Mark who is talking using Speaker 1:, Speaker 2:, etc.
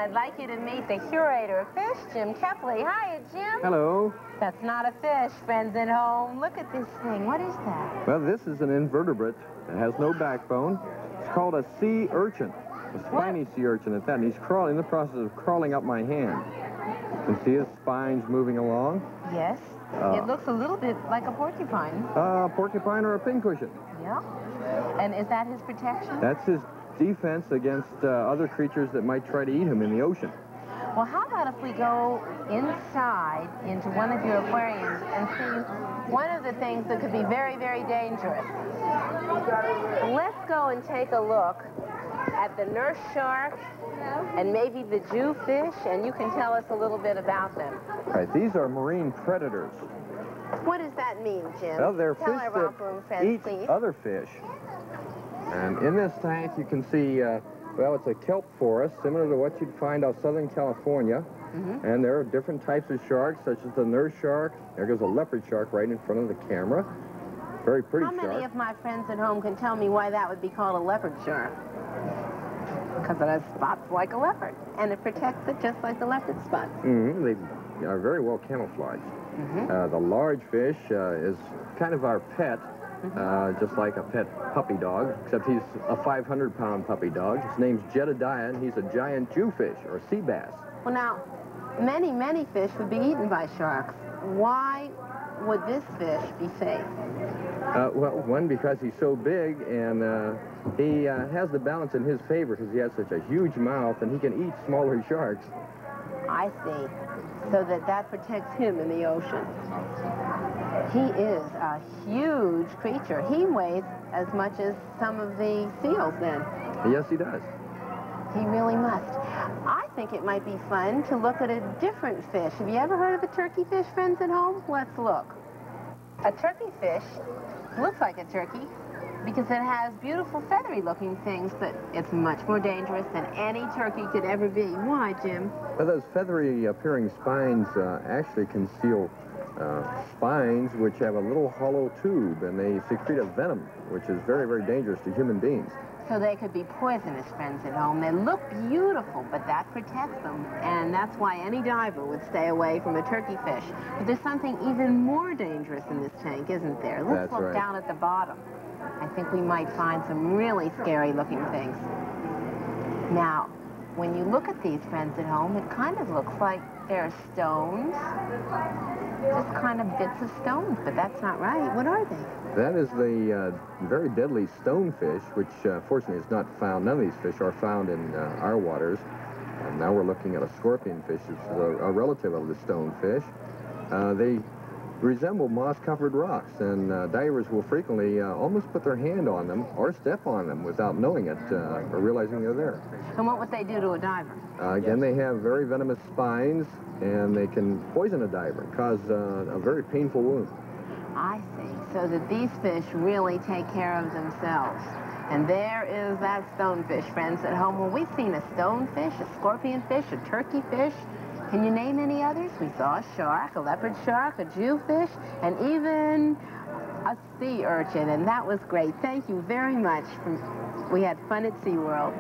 Speaker 1: I'd like you to meet the curator of fish, Jim Kepley. Hiya, Jim.
Speaker 2: Hello.
Speaker 1: That's not a fish, friends at home. Look at this thing. What is that?
Speaker 2: Well, this is an invertebrate. It has no backbone. It's called a sea urchin, a spiny sea urchin at that. And he's in the process of crawling up my hand. You can see his spines moving along.
Speaker 1: Yes. It looks a little bit like a porcupine.
Speaker 2: A porcupine or a pincushion.
Speaker 1: Yeah. And is that his protection?
Speaker 2: That's his defense against other creatures that might try to eat him in the ocean.
Speaker 1: Well, how about if we go inside into one of your aquariums and see one of the things that could be very, very dangerous? Let's go and take a look at the nurse shark and maybe the jewfish, and you can tell us a little bit about them.
Speaker 2: Right, these are marine predators.
Speaker 1: What does that mean, Jim?
Speaker 2: Well, they're
Speaker 1: Tell
Speaker 2: fish
Speaker 1: our Romper Room friends,
Speaker 2: that eat
Speaker 1: please.
Speaker 2: other fish. And in this tank, you can see, well, it's a kelp forest, similar to what you'd find out Southern California. And there are different types of sharks, such as the nurse shark. There goes a leopard shark right in front of the camera. Very pretty shark.
Speaker 1: How many of my friends at home can tell me why that would be called a leopard shark? Because it has spots like a leopard, and it protects it just like the leopard spots.
Speaker 2: They are very well camouflaged. The large fish is kind of our pet, just like a pet puppy dog, except he's a 500-pound puppy dog. His name's Jedediah, and he's a giant jewfish, or sea bass.
Speaker 1: Well, now, many, many fish would be eaten by sharks. Why would this fish be safe?
Speaker 2: Well, one, because he's so big, and he has the balance in his favor because he has such a huge mouth, and he can eat smaller sharks.
Speaker 1: I see. So that protects him in the ocean. He is a huge creature. He weighs as much as some of the seals, then.
Speaker 2: Yes, he does.
Speaker 1: He really must. I think it might be fun to look at a different fish. Have you ever heard of a turkey fish, friends at home? Let's look. A turkey fish looks like a turkey because it has beautiful feathery-looking things, but it's much more dangerous than any turkey could ever be. Why, Jim?
Speaker 2: Well, those feathery-appearing spines actually conceal spines which have a little hollow tube, and they secrete a venom, which is very, very dangerous to human beings.
Speaker 1: So they could be poisonous, friends at home. They look beautiful, but that protects them, and that's why any diver would stay away from a turkey fish. But there's something even more dangerous in this tank, isn't there? Let's look down at the bottom. I think we might find some really scary-looking things. Now, when you look at these, friends at home, it kind of looks like they're stones. Just kind of bits of stones, but that's not right. What are they?
Speaker 2: That is the very deadly stonefish, which fortunately is not found. None of these fish are found in our waters. And now we're looking at a scorpionfish. It's a relative of the stonefish. They resemble moss-covered rocks, and divers will frequently almost put their hand on them or step on them without knowing it or realizing they're there.
Speaker 1: And what would they do to a diver?
Speaker 2: Again, they have very venomous spines, and they can poison a diver, cause a very painful wound.
Speaker 1: I see. So that these fish really take care of themselves. And there is that stonefish, friends at home. Well, we've seen a stonefish, a scorpionfish, a turkey fish. Can you name any others? We saw a shark, a leopard shark, a jewfish, and even a sea urchin, and that was great. Thank you very much. We had fun at SeaWorld.